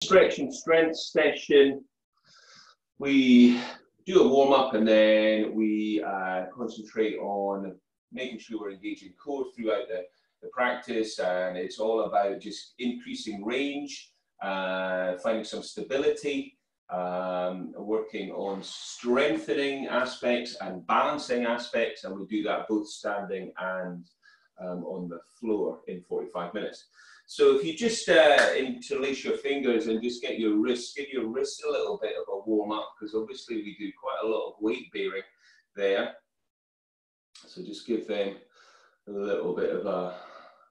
Stretch and strength session. We do a warm-up and then we concentrate on making sure we're engaging core throughout the practice, and it's all about just increasing range, finding some stability, working on strengthening aspects and balancing aspects, and we do that both standing and on the floor in 45 minutes. So if you just interlace your fingers and just get your wrists, give your wrists a little bit of a warm up, because obviously we do quite a lot of weight bearing there. So just give them a little bit of a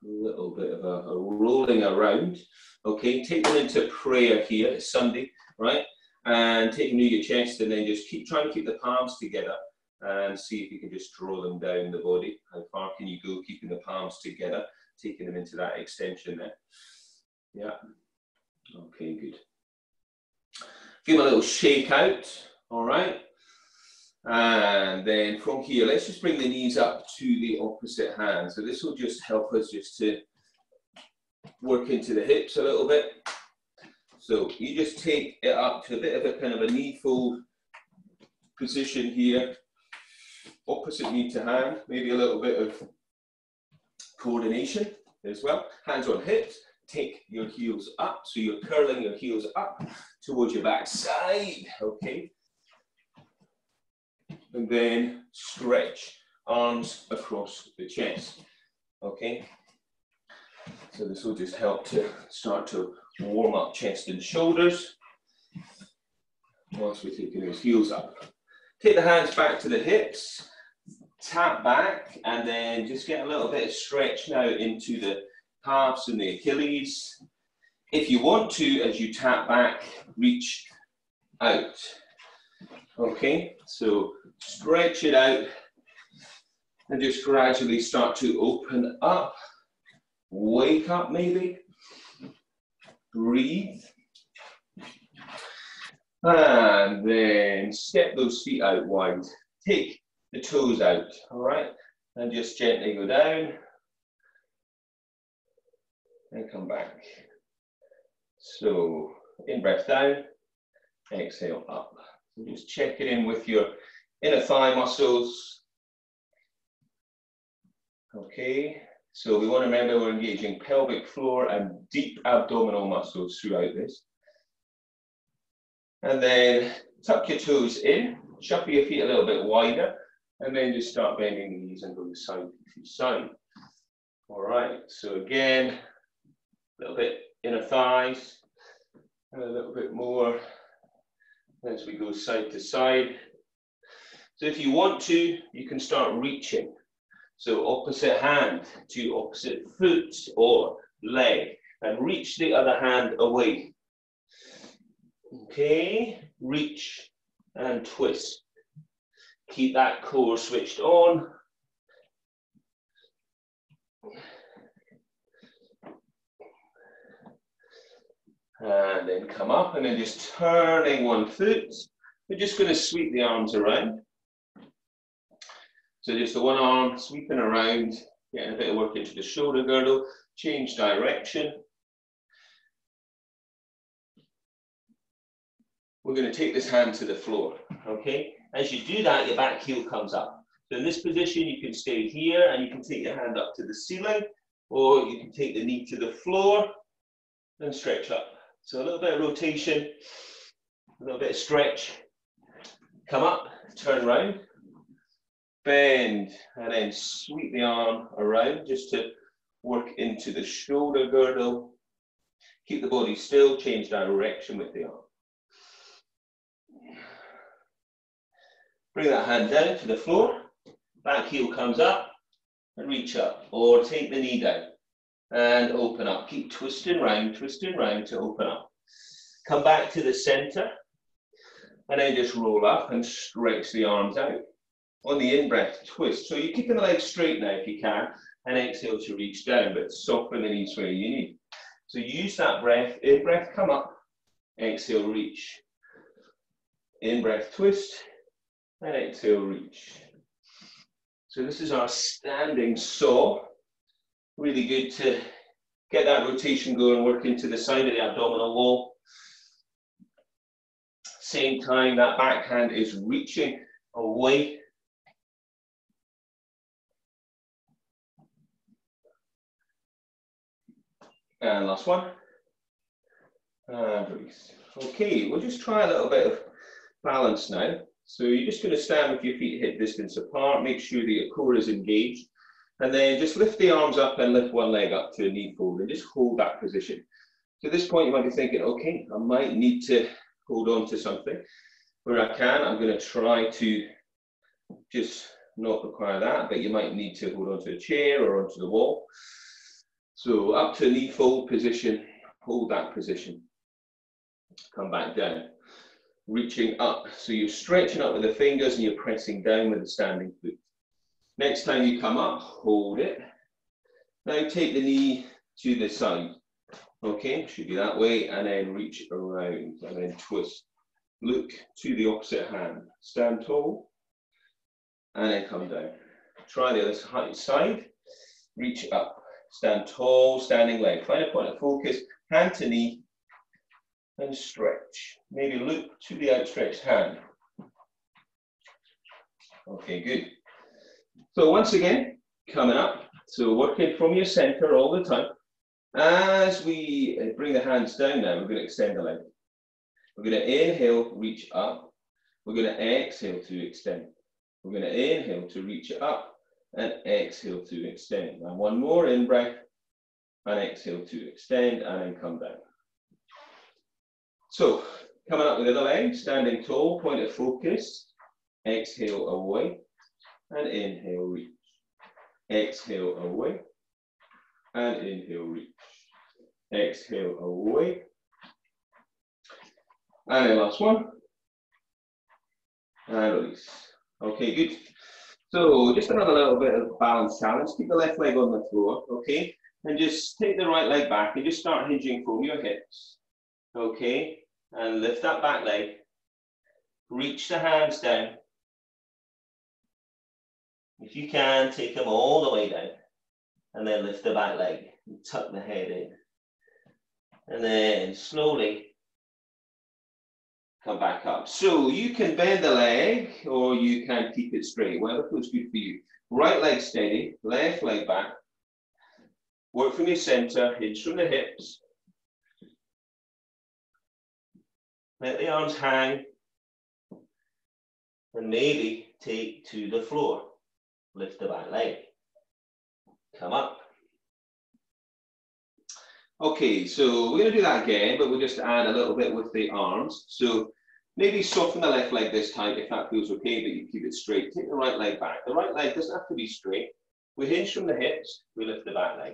rolling around. Okay, take them into prayer here. It's Sunday, right? And take them to your chest, and then just trying to keep the palms together and see if you can just draw them down the body. How far can you go keeping the palms together? Taking them into that extension there. Yeah. Okay, good. Give them a little shake out. All right. And then from here, let's just bring the knees up to the opposite hand. So this will just help us just to work into the hips a little bit. So you just take it up to a bit of a kind of a knee fold position here. Opposite knee to hand, maybe a little bit of coordination as well. Hands on hips, take your heels up. So you're curling your heels up towards your back side, okay? And then stretch arms across the chest, okay? So this will just help to start to warm up chest and shoulders whilst we're taking those heels up. Take the hands back to the hips, tap back, and then just get a little bit of stretch now into the calves and the Achilles. If you want to, as you tap back, reach out. Okay, so stretch it out and just gradually start to open up. Wake up maybe. Breathe. And then step those feet out wide. Take the toes out, all right? And just gently go down and come back. So in breath down, exhale up. So just check it in with your inner thigh muscles. Okay, so we want to remember we're engaging pelvic floor and deep abdominal muscles throughout this. And then tuck your toes in, shuffle your feet a little bit wider, and then just start bending the knees and going side to side. All right, so again, a little bit inner thighs, and a little bit more as we go side to side. So if you want to, you can start reaching. So opposite hand to opposite foot or leg, and reach the other hand away. Okay, reach and twist. Keep that core switched on. And then come up, and then just turning one foot. We're just going to sweep the arms around. So just the one arm sweeping around, getting a bit of work into the shoulder girdle, change direction. We're going to take this hand to the floor, okay? As you do that, your back heel comes up. So in this position, you can stay here and you can take your hand up to the ceiling, or you can take the knee to the floor and stretch up. So a little bit of rotation, a little bit of stretch. Come up, turn around, bend, and then sweep the arm around just to work into the shoulder girdle. Keep the body still, change direction with the arm. Bring that hand down to the floor, back heel comes up, and reach up, or take the knee down and open up. Keep twisting round to open up. Come back to the center, and then just roll up and stretch the arms out. On the in-breath, twist. So you're keeping the legs straight now if you can, and exhale to reach down, but soften the knees where you need. So use that breath, in-breath, come up, exhale, reach. In-breath, twist, and exhale, reach. So this is our standing saw. Really good to get that rotation going, work into the side of the abdominal wall. Same time, that backhand is reaching away. And last one. And release. Okay, we'll just try a little bit of balance now. So you're just going to stand with your feet hip distance apart, make sure that your core is engaged, and then just lift the arms up and lift one leg up to a knee fold and just hold that position. So at this point you might be thinking, okay, I might need to hold on to something. Where I can, I'm going to try to just not require that, but you might need to hold on to a chair or onto the wall. So up to a knee fold position, hold that position. Come back down. Reaching up, so you're stretching up with the fingers and you're pressing down with the standing foot. Next time you come up, hold it. Now take the knee to the side. Okay, should be that way, and then reach around and then twist. Look to the opposite hand. Stand tall and then come down. Try the other side. Reach up. Stand tall, standing leg. Find a point of focus, hand to knee, and stretch. Maybe look to the outstretched hand. Okay, good. So once again, coming up. So working from your center all the time. As we bring the hands down now, we're going to extend the leg. We're going to inhale, reach up. We're going to exhale to extend. We're going to inhale to reach it up and exhale to extend. And one more in breath and exhale to extend and then come down. So, coming up with the other leg, standing tall, point of focus, exhale away, and inhale, reach. Exhale away, and inhale, reach. Exhale away, and then last one, and release. Okay, good. So, just another little bit of balance challenge. Keep the left leg on the floor, okay? And just take the right leg back and just start hinging from your hips. Okay, and lift that back leg, reach the hands down. If you can, take them all the way down, and then lift the back leg, and tuck the head in. And then slowly come back up. So you can bend the leg, or you can keep it straight, whatever feels good for you. Right leg steady, left leg back. Work from your center, hinge from the hips. Let the arms hang, and maybe take to the floor. Lift the back leg. Come up. Okay, so we're going to do that again, but we'll just add a little bit with the arms. So maybe soften the left leg this time if that feels okay, but you keep it straight. Take the right leg back. The right leg doesn't have to be straight. We hinge from the hips, we lift the back leg.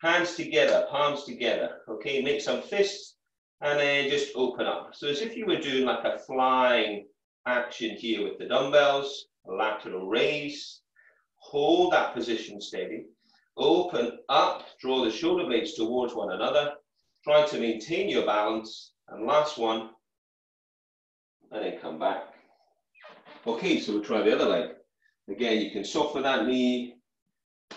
Hands together, palms together. Okay, make some fists. And then just open up. So as if you were doing like a flying action here with the dumbbells, a lateral raise. Hold that position steady. Open up, draw the shoulder blades towards one another. Try to maintain your balance. And last one, and then come back. Okay, so we'll try the other leg. Again, you can soften that knee,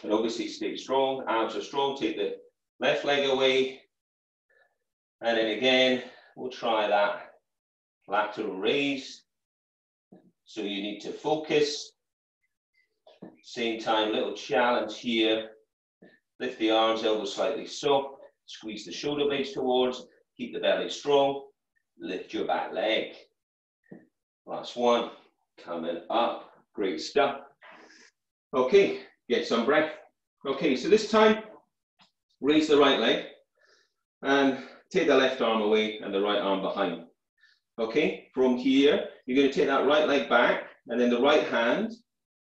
and obviously stay strong. Arms are strong, take the left leg away. And then again, we'll try that lateral raise. So you need to focus. Same time, little challenge here. Lift the arms, elbows slightly soft. Squeeze the shoulder blades towards. Keep the belly strong. Lift your back leg. Last one. Coming up. Great stuff. Okay, get some breath. Okay, so this time, raise the right leg. And take the left arm away and the right arm behind. Okay, from here, you're going to take that right leg back, and then the right hand,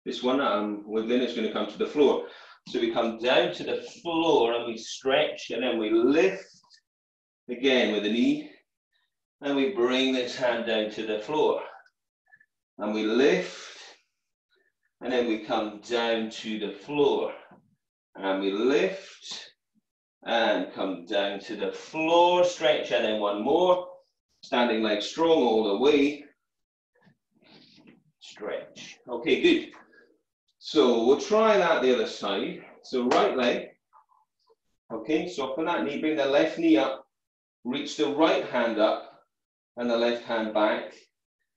this one that I'm wiggling, is going to come to the floor. So we come down to the floor and we stretch, and then we lift again with the knee, and we bring this hand down to the floor. And we lift, and then we come down to the floor. And we lift, and come down to the floor, stretch, and then one more. Standing leg strong all the way. Stretch. Okay, good. So we'll try that the other side. So right leg. Okay, soften that knee, bring the left knee up. Reach the right hand up. and the left hand back.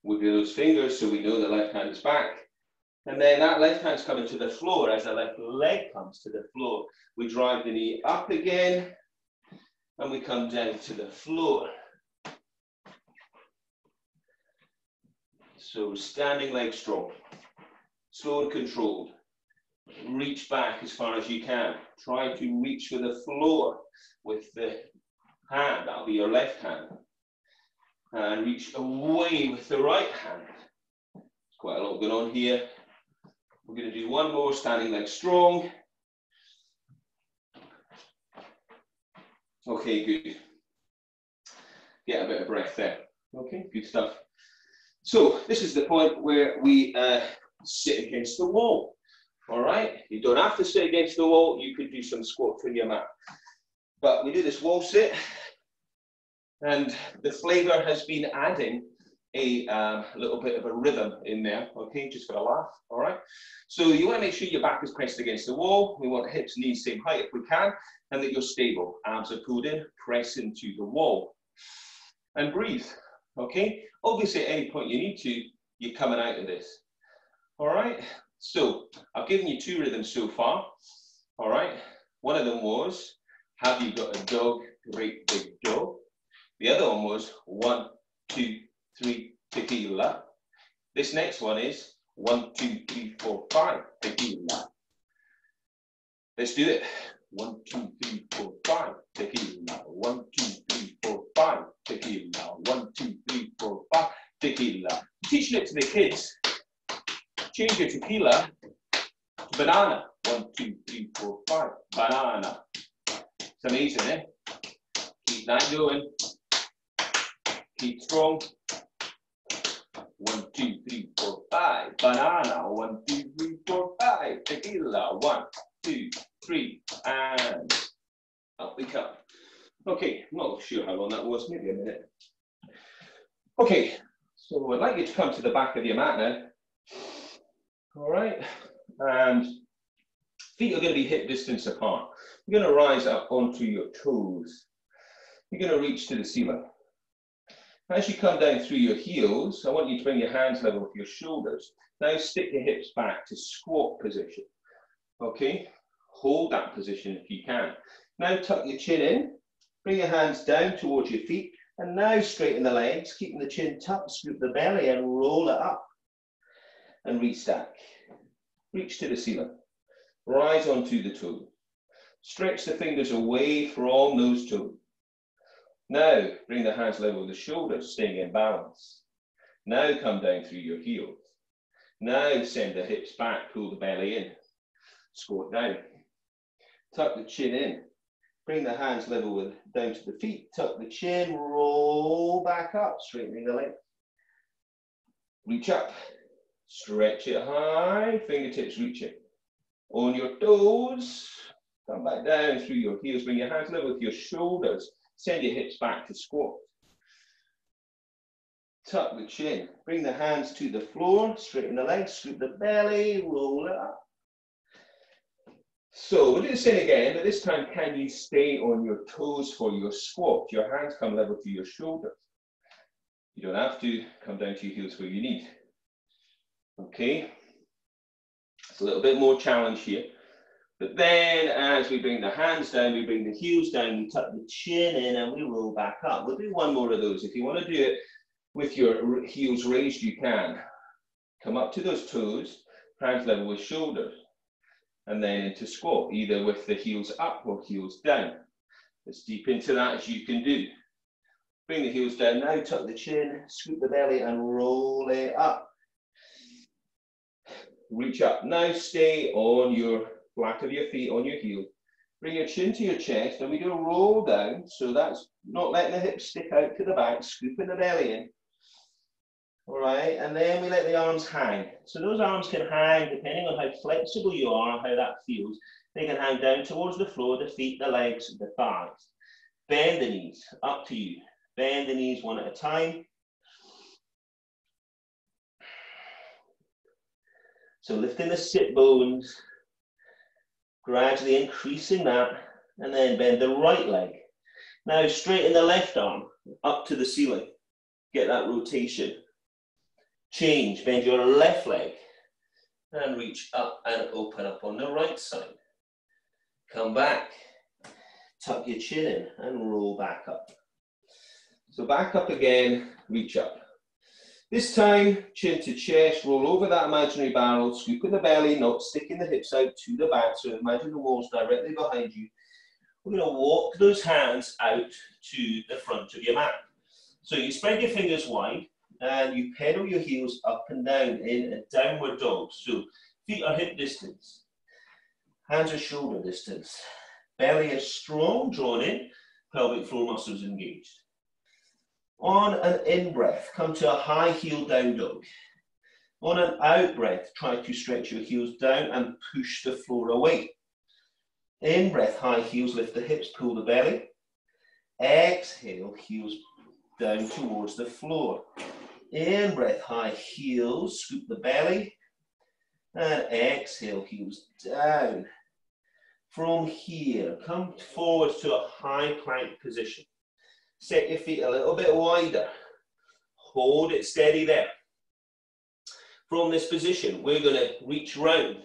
Wiggle those fingers so we know the left hand is back. And then that left hand's coming to the floor as the left leg comes to the floor. We drive the knee up again, and we come down to the floor. So standing leg strong, slow and controlled. Reach back as far as you can. Try to reach for the floor with the hand, that'll be your left hand. And reach away with the right hand. There's quite a lot going on here. We're going to do one more, standing leg strong. Okay, good. Get a bit of breath there. Okay, good stuff. So this is the point where we sit against the wall. All right, you don't have to sit against the wall. You could do some squats on your mat. But we do this wall sit, and the flavor has been adding a little bit of a rhythm in there, okay, just for a laugh, all right? So you want to make sure your back is pressed against the wall. We want hips, knees, same height if we can, and that you're stable. Abs are pulled in, press into the wall. And breathe, okay? Obviously, at any point you need to, you're coming out of this, all right? So I've given you two rhythms so far, all right? One of them was, have you got a dog? Great big dog. The other one was 1, 2, 3, tequila. This next one is 1, 2, 3, 4, 5, tequila. Let's do it. 1, 2, 3, 4, 5, tequila. 1, 2, 3, 4, 5, tequila. 1, 2, 3, 4, 5, tequila. Teaching it to the kids. Change your tequila to banana. 1, 2, 3, 4, 5, banana. It's amazing, eh? Keep that going. Keep strong. 1, 2, 3, 4, 5, banana. 1, 2, 3, 4, 5, tequila. 1, 2, 3, and up we come. Okay, I'm not sure how long that was, maybe a minute. Okay, so I'd like you to come to the back of your mat now. All right, and feet are going to be hip distance apart. You're going to rise up onto your toes. You're going to reach to the ceiling. As you come down through your heels, I want you to bring your hands level with your shoulders. Now stick your hips back to squat position. Okay, hold that position if you can. Now tuck your chin in, bring your hands down towards your feet, and now straighten the legs, keeping the chin tucked, scoop the belly and roll it up. And restack. Reach to the ceiling. Rise onto the toes. Stretch the fingers away from those toes. Now, bring the hands level with the shoulders, staying in balance. Now come down through your heels. Now send the hips back, pull the belly in. Squat down. Tuck the chin in. Bring the hands level with down to the feet. Tuck the chin, roll back up, straightening the legs. Reach up. Stretch it high, fingertips reaching. On your toes, come back down through your heels. Bring your hands level with your shoulders. Send your hips back to squat. Tuck the chin. Bring the hands to the floor. Straighten the legs. Scoop the belly. Roll it up. So we'll do the same again, but this time can you stay on your toes for your squat? Your hands come level to your shoulders. You don't have to. Come down to your heels where you need. Okay. It's a little bit more challenge here. But then as we bring the hands down, we bring the heels down, we tuck the chin in and we roll back up. We'll do one more of those. If you want to do it with your heels raised, you can. Come up to those toes, hands level with shoulders, and then into squat, either with the heels up or heels down. As deep into that as you can do. Bring the heels down now, tuck the chin, scoop the belly and roll it up. Reach up. Now stay on your flat of your feet, on your heel. Bring your chin to your chest and we do a roll down. So that's not letting the hips stick out to the back, scooping the belly in. All right, and then we let the arms hang. So those arms can hang depending on how flexible you are, how that feels. They can hang down towards the floor, the feet, the legs, the thighs. Bend the knees, up to you. Bend the knees one at a time. So lifting the sit bones, gradually increasing that, and then bend the right leg. Now straighten the left arm up to the ceiling. Get that rotation. Change, bend your left leg and reach up and open up on the right side. Come back, tuck your chin in and roll back up. So back up again, reach up. This time, chin to chest, roll over that imaginary barrel, scoop with the belly, not sticking the hips out to the back, so imagine the wall's directly behind you. We're going to walk those hands out to the front of your mat. So you spread your fingers wide, and you pedal your heels up and down in a downward dog. So feet are hip distance, hands are shoulder distance. Belly is strong, drawn in, pelvic floor muscles engaged. On an in-breath, come to a high heel down dog. On an out-breath, try to stretch your heels down and push the floor away. In-breath, high heels, lift the hips, pull the belly. Exhale, heels down towards the floor. In-breath, high heels, scoop the belly. And exhale, heels down. From here, come forward to a high plank position. Set your feet a little bit wider. Hold it steady there. From this position, we're going to reach round.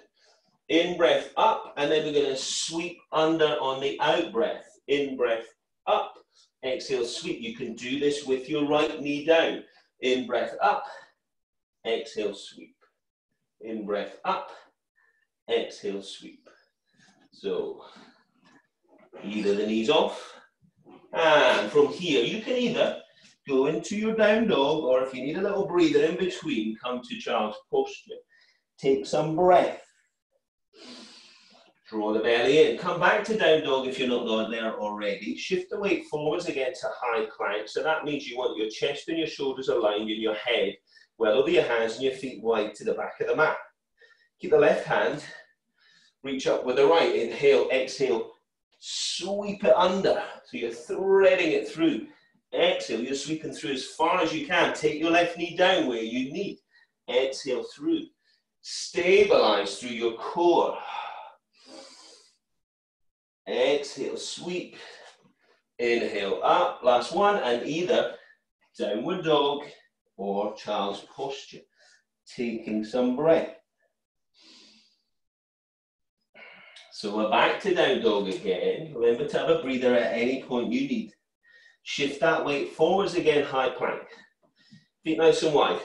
In-breath up, and then we're going to sweep under on the out-breath. In-breath up, exhale, sweep. You can do this with your right knee down. In-breath up, exhale, sweep. In-breath up, exhale, sweep. So, either the knees off, and from here, you can either go into your down dog, or if you need a little breather in between, come to child's posture. Take some breath. Draw the belly in. Come back to down dog if you're not there already. Shift the weight forwards again to high plank. So that means you want your chest and your shoulders aligned and your head well over your hands and your feet wide to the back of the mat. Keep the left hand, reach up with the right. Inhale, exhale, sweep it under. So you're threading it through. Exhale, you're sweeping through as far as you can. Take your left knee down where you need. Exhale through. Stabilize through your core. Exhale, sweep. Inhale up, last one, and either downward dog or child's posture. Taking some breath. So we're back to down dog again. Remember to have a breather at any point you need. Shift that weight forwards again, high plank. Feet nice and wide.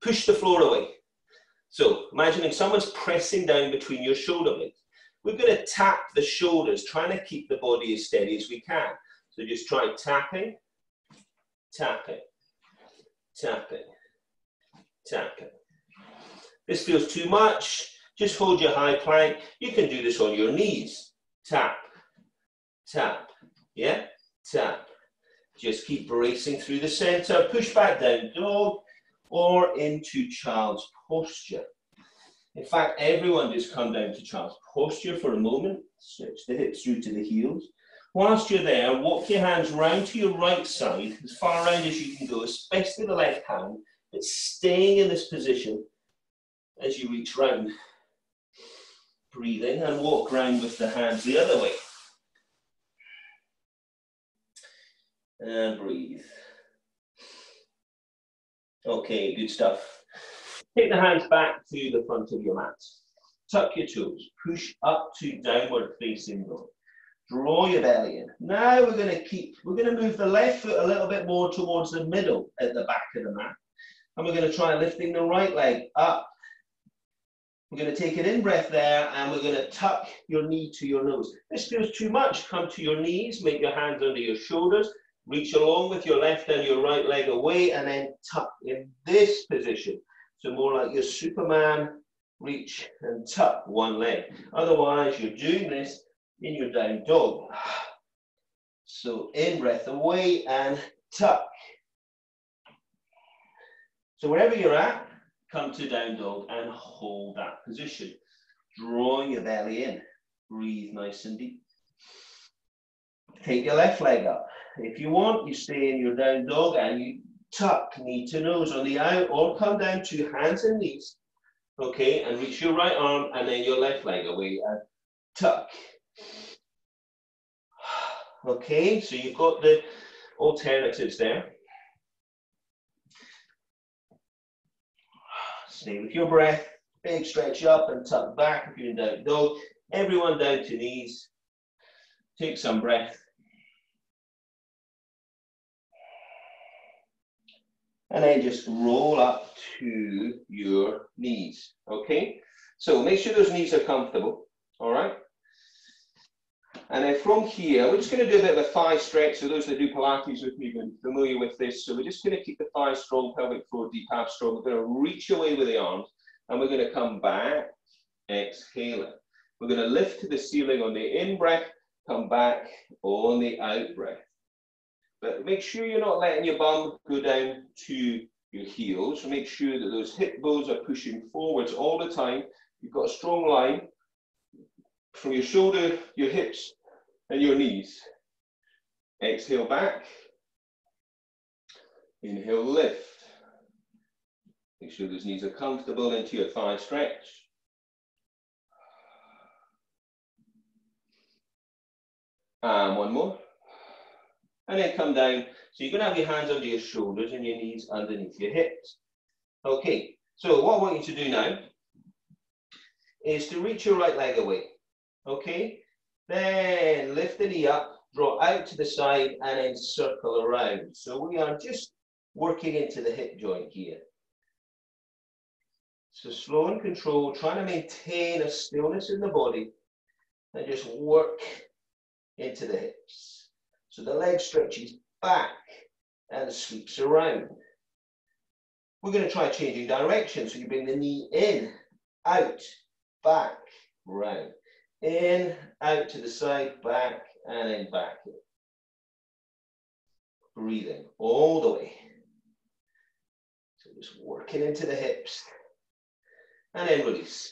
Push the floor away. So imagining someone's pressing down between your shoulder blades. We're going to tap the shoulders, trying to keep the body as steady as we can. So just try tapping, tapping, tapping, tapping. This feels too much. Just hold your high plank. You can do this on your knees. Tap, tap, yeah, tap. Just keep bracing through the center. Push back down dog or into child's posture. In fact, everyone just come down to child's posture for a moment. Stretch the hips through to the heels. Whilst you're there, walk your hands round to your right side, as far around as you can go, especially the left hand, but staying in this position as you reach round. Breathing and walk round with the hands the other way. And breathe. Okay, good stuff. Take the hands back to the front of your mat. Tuck your toes. Push up to downward facing dog. Draw your belly in. Now we're going to move the left foot a little bit more towards the middle at the back of the mat. And we're going to try lifting the right leg up. We're going to take an in-breath there, and we're going to tuck your knee to your nose. This feels too much. Come to your knees, make your hands under your shoulders, reach along with your left and your right leg away, and then tuck in this position. So more like your Superman, reach and tuck one leg. Otherwise, you're doing this in your down dog. So in-breath away and tuck. So wherever you're at, come to down dog and hold that position. Drawing your belly in. Breathe nice and deep. Take your left leg up. If you want, you stay in your down dog and you tuck knee to nose on the out, or come down to hands and knees. Okay, and reach your right arm and then your left leg away and tuck. Okay, so you've got the alternatives there. Stay with your breath. Big stretch up and tuck back if you're in down dog. Everyone down to knees. Take some breath. And then just roll up to your knees, okay? So make sure those knees are comfortable, all right? And then from here, we're just going to do a bit of a thigh stretch. So those that do Pilates with me are familiar with this. So we're just going to keep the thighs strong, pelvic floor, deep abs strong. We're going to reach away with the arms, and we're going to come back, exhaling. We're going to lift to the ceiling on the in-breath, come back on the out-breath. But make sure you're not letting your bum go down to your heels. Make sure that those hip bones are pushing forwards all the time. You've got a strong line from your shoulder, your hips, and your knees. Exhale back. Inhale, lift. Make sure those knees are comfortable into your thigh stretch. And one more. And then come down. So you're going to have your hands under your shoulders and your knees underneath your hips. Okay, so what I want you to do now is to reach your right leg away. Okay, then lift the knee up, draw out to the side, and then circle around. So we are just working into the hip joint here. So slow and controlled, trying to maintain a stillness in the body and just work into the hips. So the leg stretches back and sweeps around. We're going to try changing direction. So you bring the knee in, out, back, round. In, out to the side, back, and then back. Breathing all the way. So just working into the hips. And then release.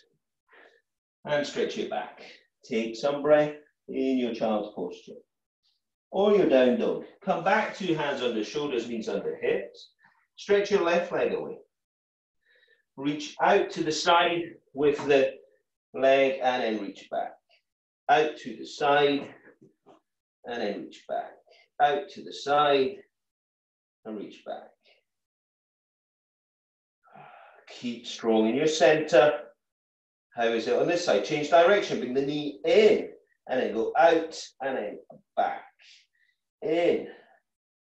And stretch it back. Take some breath in your child's posture. Or your down dog. Come back, 2 hands under shoulders, knees under hips. Stretch your left leg away. Reach out to the side with the leg and then reach back. Out to the side and then reach back. Out to the side and reach back. Keep strong in your center. How is it on this side? Change direction. Bring the knee in and then go out and then back. In,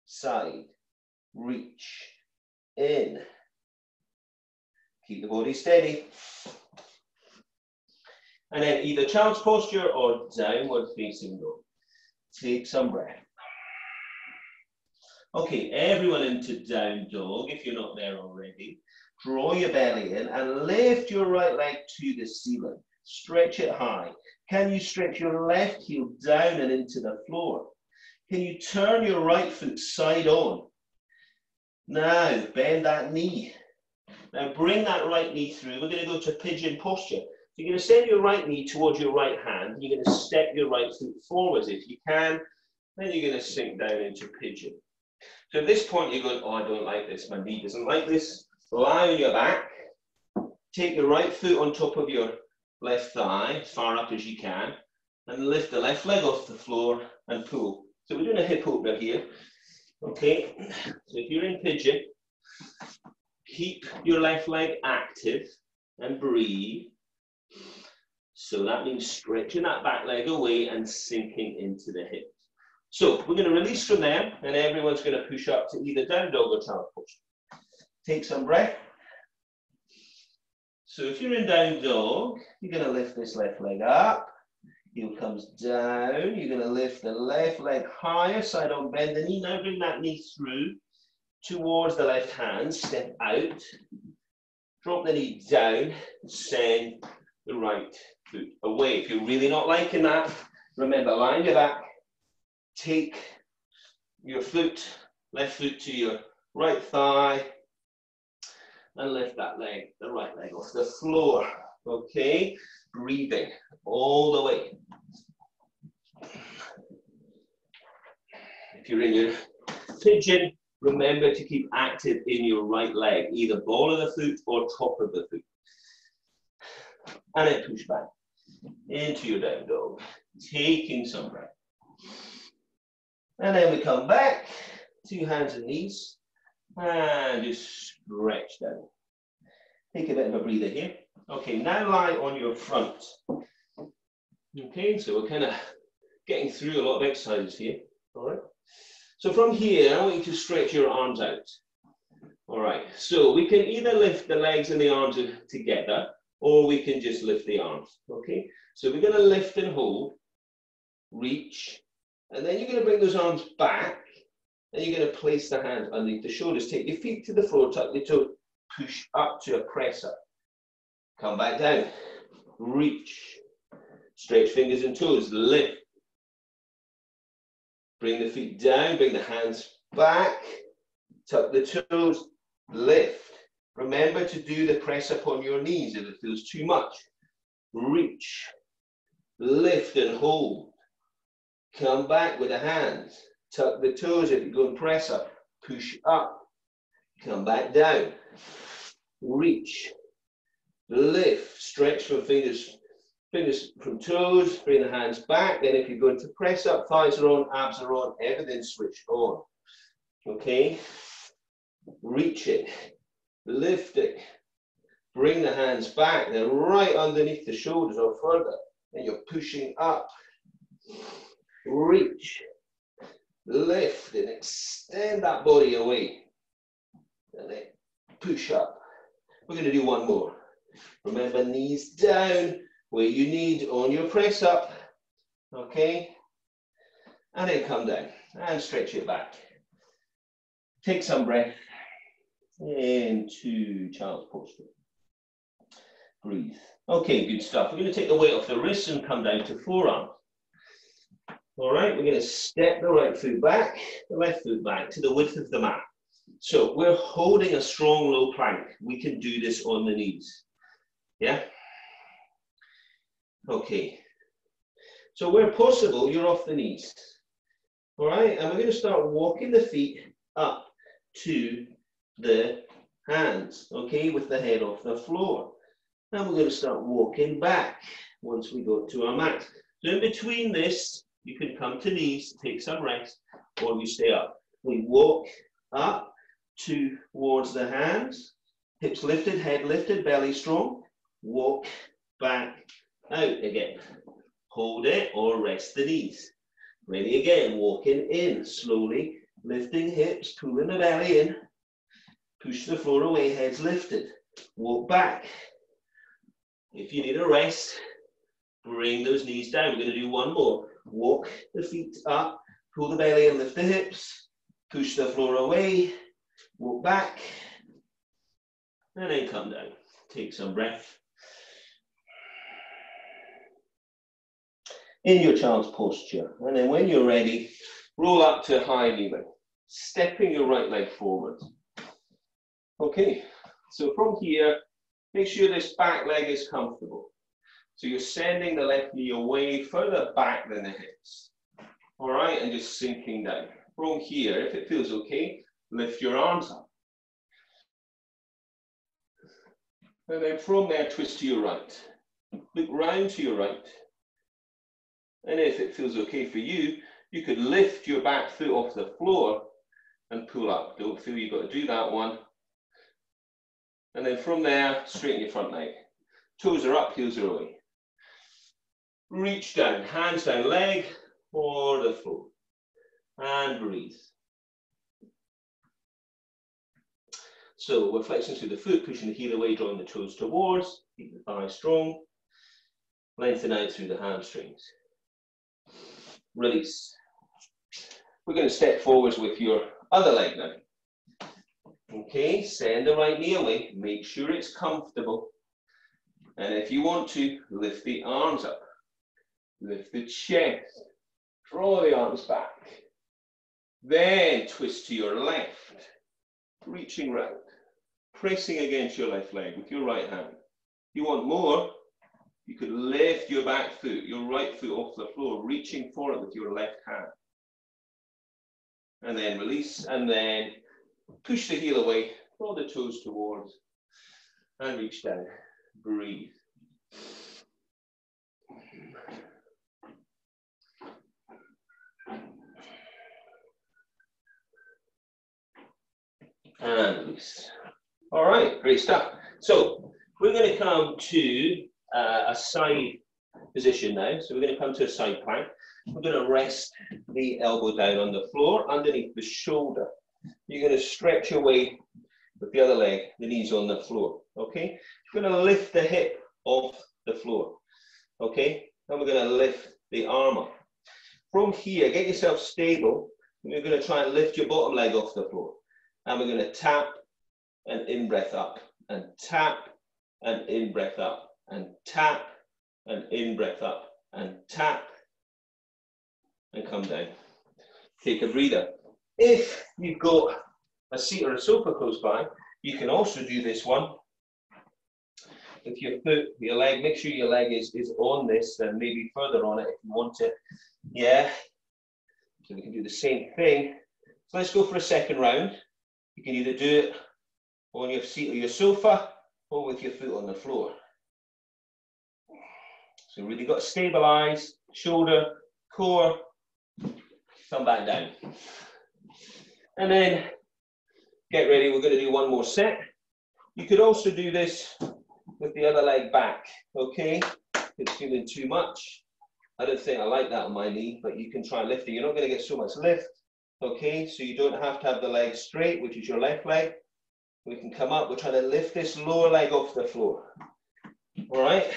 side, reach, in. Keep the body steady. And then either child's posture or downward facing dog. Take some breath. Okay, everyone into down dog, if you're not there already. Draw your belly in and lift your right leg to the ceiling. Stretch it high. Can you stretch your left heel down and into the floor? Can you turn your right foot side on? Now, bend that knee. Now, bring that right knee through. We're going to go to pigeon posture. So you're going to send your right knee towards your right hand. You're going to step your right foot forwards if you can. Then you're going to sink down into pigeon. So at this point, you're going, oh, I don't like this. My knee doesn't like this. Lie on your back. Take your right foot on top of your left thigh, as far up as you can. And lift the left leg off the floor and pull. So we're doing a hip opener here, okay? So if you're in pigeon, keep your left leg active and breathe. So that means stretching that back leg away and sinking into the hips. So we're going to release from there, and everyone's going to push up to either down dog or child posture. Take some breath. So if you're in down dog, you're going to lift this left leg up. Heel comes down. You're going to lift the left leg higher, side on, bend the knee. Now bring that knee through towards the left hand. Step out. Drop the knee down. Send the right foot away. If you're really not liking that, remember, lie on your back. Take your foot, left foot to your right thigh. And lift that leg, the right leg off the floor. Okay? Breathing all the way. If you're in your pigeon, remember to keep active in your right leg, either ball of the foot or top of the foot. And then push back into your down dog, taking some breath. And then we come back, 2 hands and knees, and just stretch down. Take a bit of a breather here. Okay, now lie on your front. Okay, so we're kind of getting through a lot of exercises here. All right. So from here, I want you to stretch your arms out. All right, so we can either lift the legs and the arms together, or we can just lift the arms, okay? So we're gonna lift and hold, reach, and then you're gonna bring those arms back, and you're gonna place the hands underneath the shoulders. Take your feet to the floor, tuck your toe, push up to a press up. Come back down, reach, stretch fingers and toes, lift. Bring the feet down, bring the hands back, tuck the toes, lift. Remember to do the press up on your knees if it feels too much. Reach, lift and hold. Come back with the hands. Tuck the toes if you go and press up. Push up. Come back down. Reach, lift, stretch from fingers from toes, bring the hands back. Then if you're going to press up, thighs are on, abs are on, everything switched on. Okay? Reach it, lift it, bring the hands back, then right underneath the shoulders or further, and you're pushing up. Reach, lift, and extend that body away, and then push up. We're going to do one more. Remember, knees down where you need on your press up, okay? And then come down and stretch it back. Take some breath into child's posture. Breathe. Okay, good stuff. We're going to take the weight off the wrists and come down to forearms. All right, we're going to step the right foot back, the left foot back to the width of the mat. So we're holding a strong low plank. We can do this on the knees. Yeah? Okay. So where possible, you're off the knees. All right, and we're going to start walking the feet up to the hands, okay, with the head off the floor. And we're going to start walking back once we go to our mat. So in between this, you can come to knees, take some rest, or you stay up. We walk up towards the hands, hips lifted, head lifted, belly strong. Walk back out again. Hold it or rest the knees. Ready again, walking in slowly, lifting hips, pulling the belly in. Push the floor away, heads lifted. Walk back. If you need a rest, bring those knees down. We're going to do one more. Walk the feet up, pull the belly in, lift the hips. Push the floor away. Walk back. And then come down. Take some breath. In your child's posture. And then when you're ready, roll up to high kneeling, stepping your right leg forward. Okay, so from here, make sure this back leg is comfortable. So you're sending the left knee away further back than the hips. All right, and just sinking down. From here, if it feels okay, lift your arms up. And then from there, twist to your right. Look round to your right. And if it feels okay for you, you could lift your back foot off the floor and pull up. Don't feel you've got to do that one. And then from there, straighten your front leg. Toes are up, heels are away. Reach down, hands down, leg or the floor. And breathe. So we're flexing through the foot, pushing the heel away, drawing the toes towards. Keep the thighs strong. Lengthen out through the hamstrings. Release. We're going to step forwards with your other leg now. Okay, send the right knee away, make sure it's comfortable. And if you want to, lift the arms up, lift the chest, draw the arms back. Then twist to your left, reaching round, pressing against your left leg with your right hand. If you want more, you could lift your back foot, your right foot off the floor, reaching for it with your left hand. And then release, and then push the heel away, draw the toes towards, and reach down. Breathe. And release. All right, great stuff. So we're going to come to a side position now. So we're going to come to a side plank. We're going to rest the elbow down on the floor underneath the shoulder. You're going to stretch your way with the other leg, the knees on the floor. Okay? We're going to lift the hip off the floor. Okay? Then we're going to lift the arm up. From here, get yourself stable. And you're going to try and lift your bottom leg off the floor. And we're going to tap and in-breath up. And tap and in-breath up. And tap and in-breath up. And tap and come down. Take a breather. If you've got a seat or a sofa close by, you can also do this one with your foot, your leg. Make sure your leg is on this and maybe further on it if you want it. Yeah. So we can do the same thing. So let's go for a second round. You can either do it on your seat or your sofa or with your foot on the floor. So really got to stabilize, shoulder, core, come back down. And then get ready, we're going to do one more set. You could also do this with the other leg back, okay? If it's feeling too much. I don't think I like that on my knee, but you can try lifting. You're not going to get so much lift, okay? So you don't have to have the leg straight, which is your left leg. We can come up, we're trying to lift this lower leg off the floor. All right?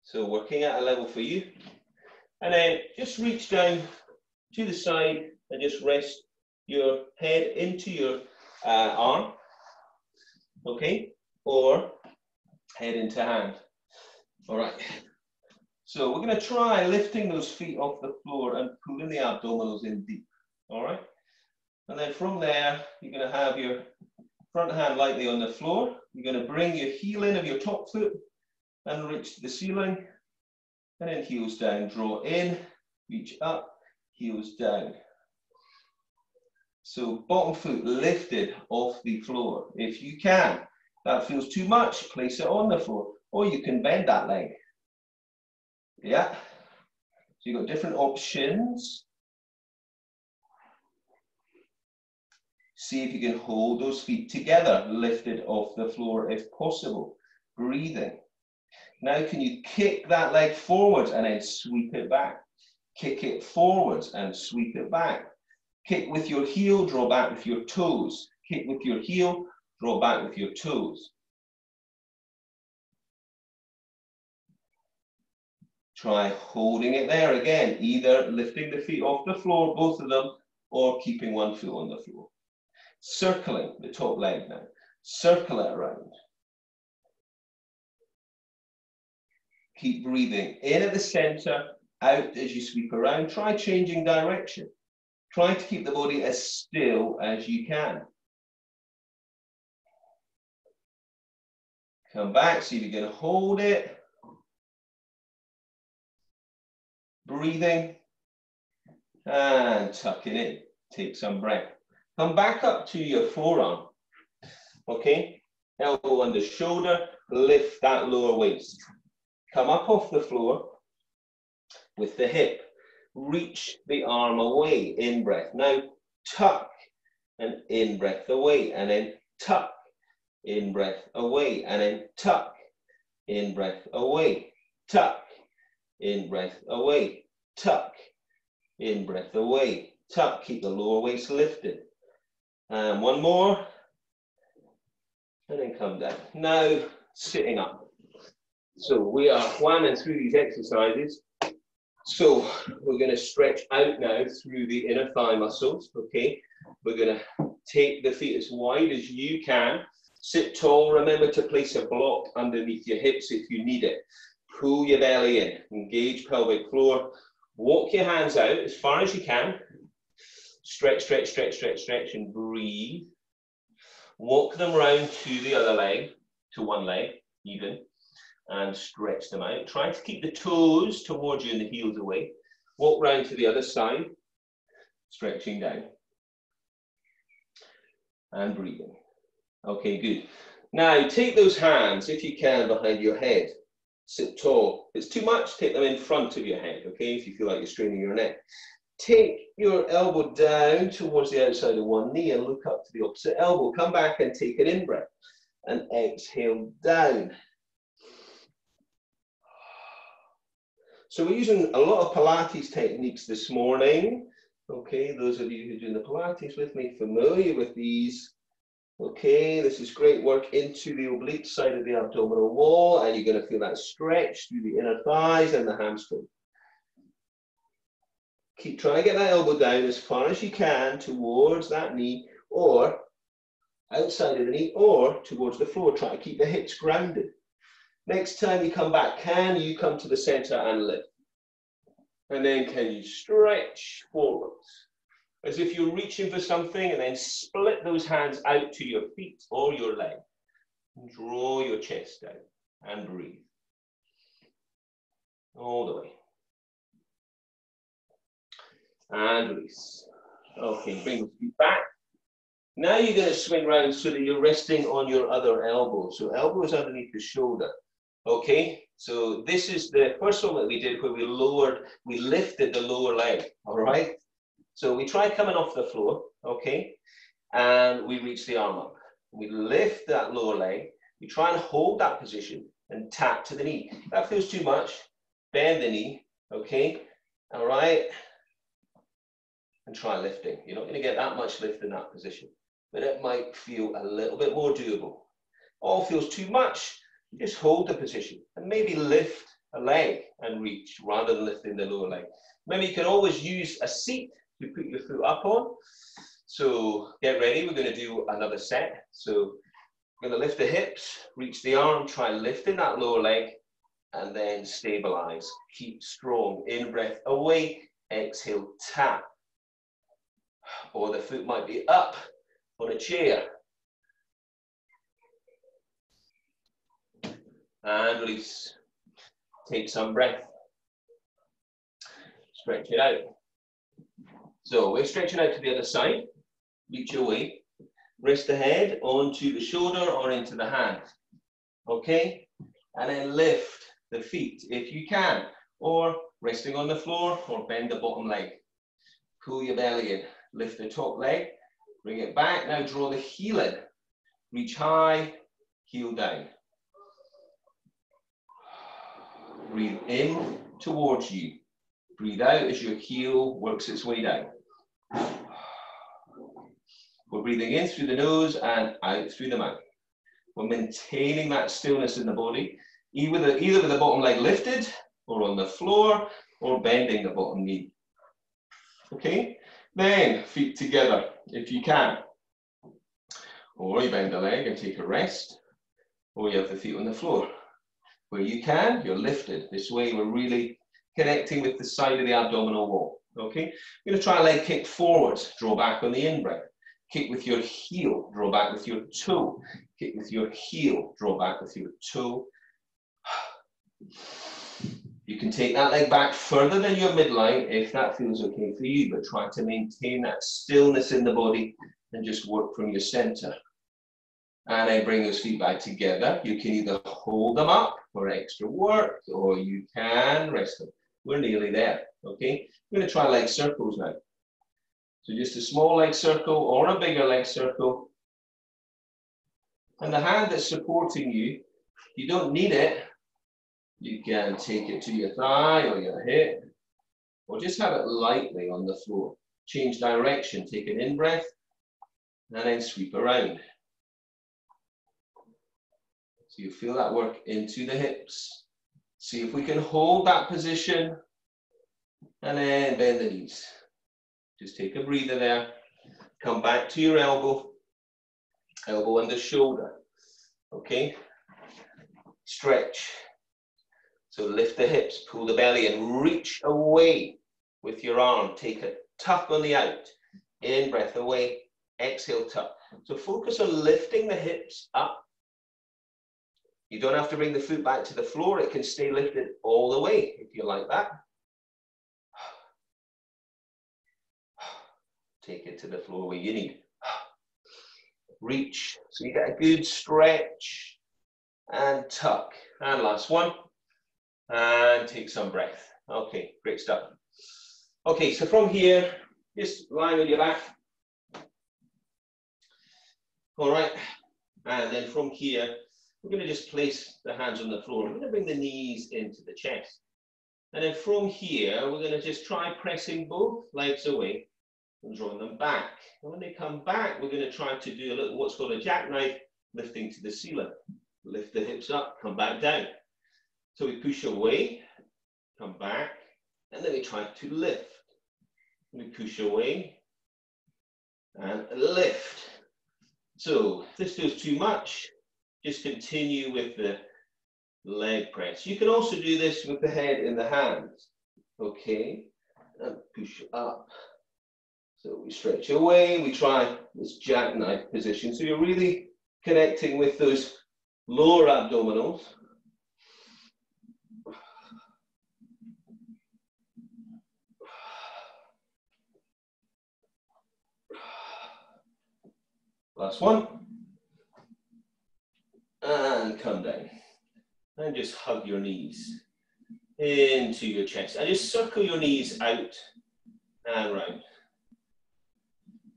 So working at a level for you. And then just reach down to the side and just rest your head into your arm, okay? Or head into hand. All right. So we're going to try lifting those feet off the floor and pulling the abdominals in deep. All right. And then from there, you're going to have your front hand lightly on the floor. You're going to bring your heel in of your top foot and reach to the ceiling. And then heels down, draw in, reach up, heels down. So bottom foot lifted off the floor. If you can, that feels too much, place it on the floor. Or you can bend that leg. Yeah. So you've got different options. See if you can hold those feet together, lifted off the floor if possible. Breathing. Now can you kick that leg forwards and then sweep it back? Kick it forwards and sweep it back. Kick with your heel, draw back with your toes. Kick with your heel, draw back with your toes. Try holding it there again, either lifting the feet off the floor, both of them, or keeping one foot on the floor. Circling the top leg now. Circle it around. Keep breathing in at the center, out as you sweep around. Try changing direction. Try to keep the body as still as you can. Come back, see if you can hold it. Breathing and tucking in. Take some breath. Come back up to your forearm. Okay? Elbow under shoulder, lift that lower waist. Come up off the floor with the hip. Reach the arm away, in breath. Now tuck and in breath away, and then tuck, in breath away, and then tuck, in breath away, tuck, in breath away, tuck, in breath away, tuck. Keep the lower waist lifted. And one more, and then come down. Now sitting up. So we are whamming through these exercises. So we're going to stretch out now through the inner thigh muscles, okay? We're going to take the feet as wide as you can. Sit tall. Remember to place a block underneath your hips if you need it. Pull your belly in. Engage pelvic floor. Walk your hands out as far as you can. Stretch, stretch, stretch, stretch, stretch, and breathe. Walk them round to the other leg, to one leg, even. And stretch them out. Try to keep the toes towards you and the heels away. Walk round to the other side, stretching down. And breathing. Okay, good. Now take those hands, if you can, behind your head. Sit tall. If it's too much, take them in front of your head, okay, if you feel like you're straining your neck. take your elbow down towards the outside of one knee and look up to the opposite elbow. Come back and take an in-breath and exhale down. So we're using a lot of Pilates techniques this morning. Okay, those of you who are doing the Pilates with me, familiar with these. Okay, this is great work into the oblique side of the abdominal wall, and you're going to feel that stretch through the inner thighs and the hamstring. Keep trying to get that elbow down as far as you can towards that knee, or outside of the knee, or towards the floor. Try to keep the hips grounded. Next time you come back, can you come to the center and lift? And then can you stretch forwards? As if you're reaching for something, and then split those hands out to your feet or your leg. Draw your chest down and breathe. All the way. And release. Okay, bring the feet back. Now you're going to swing around so that you're resting on your other elbow. So elbow is underneath the shoulder. Okay, so this is the first one that we did where we lifted the lower leg. All right. So we try coming off the floor, okay, and we reach the arm up. We lift that lower leg. We try and hold that position and tap to the knee. If that feels too much, bend the knee, okay, all right, and try lifting. You're not going to get that much lift in that position, but it might feel a little bit more doable. All feels too much, just hold the position and maybe lift a leg and reach rather than lifting the lower leg. Maybe you can always use a seat to put your foot up on. So get ready, we're going to do another set. So we're going to lift the hips, reach the arm, try lifting that lower leg, and then stabilize. Keep strong. In breath away, exhale, tap. Or the foot might be up on a chair. And release. Take some breath. Stretch it out. So we're stretching out to the other side. Reach away. Rest the head onto the shoulder or into the hand. Okay? And then lift the feet if you can. Or resting on the floor or bend the bottom leg. Pull your belly in. Lift the top leg. Bring it back. Now draw the heel in. Reach high. Heel down. Breathe in towards you. Breathe out as your heel works its way down. We're breathing in through the nose and out through the mouth. We're maintaining that stillness in the body, either with the bottom leg lifted, or on the floor, or bending the bottom knee. Okay? Then, feet together, if you can. Or you bend the leg and take a rest, or you have the feet on the floor. Where you can, you're lifted. This way, we're really connecting with the side of the abdominal wall. Okay? You're going to try a leg kick forwards, draw back on the in-breath. Kick with your heel, draw back with your toe. Kick with your heel, draw back with your toe. You can take that leg back further than your midline if that feels okay for you, but try to maintain that stillness in the body and just work from your center. And then bring those feet back together. You can either hold them up for extra work, or you can rest them. We're nearly there, okay? We're going to try leg circles now. So just a small leg circle or a bigger leg circle. And the hand that's supporting you, you don't need it. You can take it to your thigh or your hip, or just have it lightly on the floor. Change direction, take an in-breath, and then sweep around. So you feel that work into the hips. See if we can hold that position, and then bend the knees. Just take a breather there. Come back to your elbow. Elbow under shoulder. Okay? Stretch. So lift the hips, pull the belly and reach away with your arm. Take a tuck on the out. In, breath away. Exhale, tuck. So focus on lifting the hips up. You don't have to bring the foot back to the floor. It can stay lifted all the way if you like that. Take it to the floor where you need. Reach. So you get a good stretch and tuck. And last one. And take some breath. Okay, great stuff. Okay, so from here, just lie on your back. All right, and then from here, we're going to just place the hands on the floor. We're going to bring the knees into the chest. And then from here, we're going to just try pressing both legs away and drawing them back. And when they come back, we're going to try to do a little what's called a jackknife, lifting to the ceiling. Lift the hips up, come back down. So we push away, come back, and then we try to lift. We push away and lift. So if this feels too much, just continue with the leg press. You can also do this with the head in the hands. Okay, and push up. So we stretch away, we try this jackknife position. So you're really connecting with those lower abdominals. Last one. And come down. And just hug your knees into your chest. And just circle your knees out and round.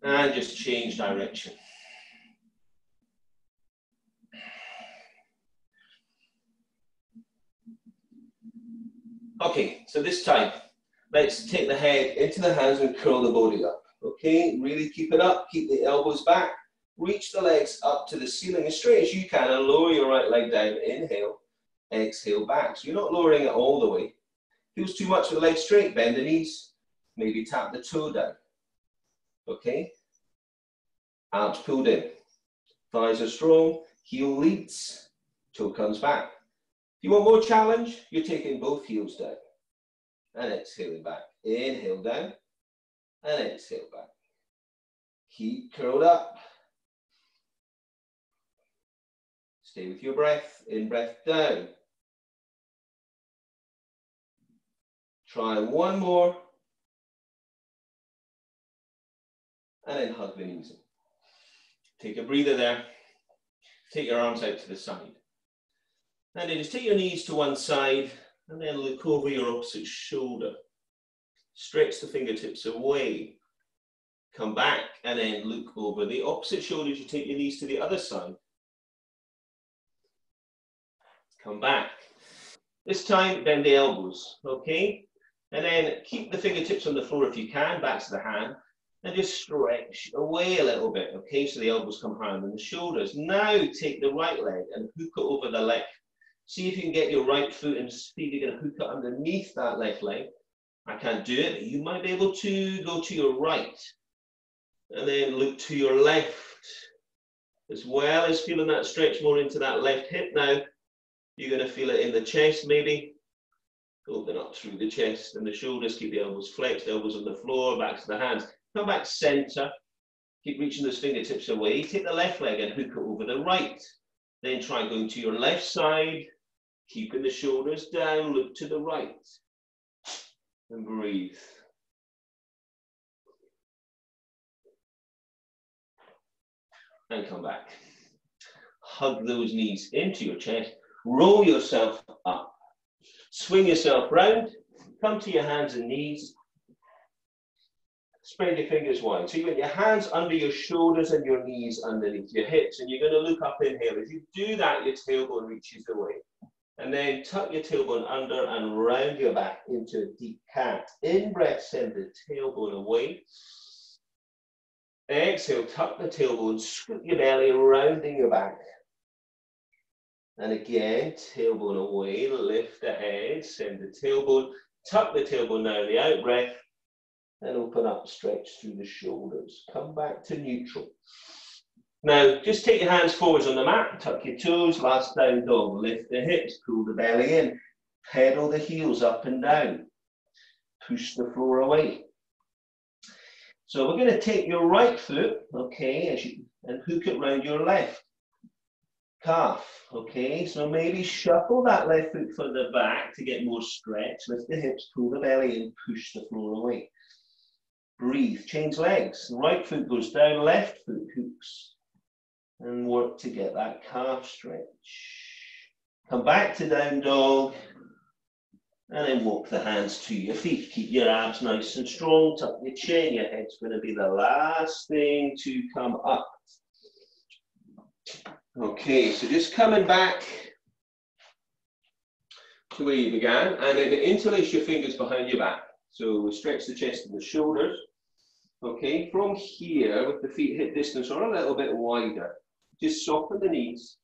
And just change direction. Okay, so this time, let's take the head into the hands and curl the body up. Okay, really keep it up, keep the elbows back, reach the legs up to the ceiling as straight as you can and lower your right leg down. Inhale, exhale back. So you're not lowering it all the way. Feels too much with the legs straight, bend the knees, maybe tap the toe down. Okay, abs pulled in, thighs are strong, heel leads, toe comes back. If you want more challenge, you're taking both heels down and exhaling back. Inhale down and exhale back. Keep curled up. Stay with your breath, in breath down. Try one more. And then hug the knees in. Take a breather there. Take your arms out to the side. And then just take your knees to one side and then look over your opposite shoulder. Stretch the fingertips away. Come back and then look over the opposite shoulder as you take your knees to the other side. Come back. This time, bend the elbows, okay? And then keep the fingertips on the floor if you can, back to the hand. And just stretch away a little bit, okay? So the elbows come higher than the shoulders. Now take the right leg and hook it over the left. See if you can get your right foot and see if you can hook it underneath that left leg. I can't do it, but you might be able to go to your right. And then look to your left. As well as feeling that stretch more into that left hip now, you're going to feel it in the chest maybe. Open up through the chest and the shoulders. Keep the elbows flexed, elbows on the floor, back to the hands. Come back center. Keep reaching those fingertips away. Take the left leg and hook it over the right. Then try going to your left side. Keeping the shoulders down. Look to the right. And breathe. And come back. Hug those knees into your chest. Roll yourself up. Swing yourself round. Come to your hands and knees. Spread your fingers wide. So you want your hands under your shoulders and your knees underneath your hips. And you're going to look up, inhale. As you do that, your tailbone reaches away. And then tuck your tailbone under and round your back into a deep cat. In breath, send the tailbone away. Exhale, tuck the tailbone, scoop your belly, rounding your back. And again, tailbone away, lift the head, send the tailbone, tuck the tailbone down, the out breath, and open up, stretch through the shoulders. Come back to neutral. Now, just take your hands forwards on the mat, tuck your toes, last down dog, lift the hips, pull the belly in, pedal the heels up and down, push the floor away. So we're going to take your right foot, okay, and hook it round your left calf, okay? So maybe shuffle that left foot further back to get more stretch, lift the hips, pull the belly in, push the floor away. Breathe, change legs. The right foot goes down, left foot hooks. And work to get that calf stretch. Come back to down dog. And then walk the hands to your feet. Keep your abs nice and strong. Tuck your chin. Your head's going to be the last thing to come up. Okay, so just coming back to where you began, and then interlace your fingers behind your back. So stretch the chest and the shoulders. Okay, from here, with the feet hip distance or a little bit wider, just soften the knees,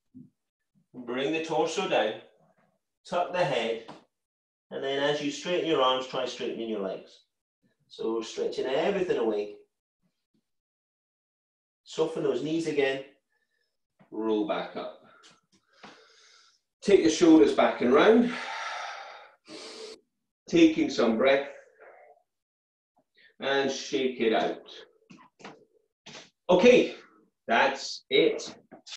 bring the torso down, tuck the head, and then as you straighten your arms, try straightening your legs. So stretching everything away. Soften those knees again, roll back up. Take the shoulders back and round, taking some breath, and shake it out. Okay, that's it.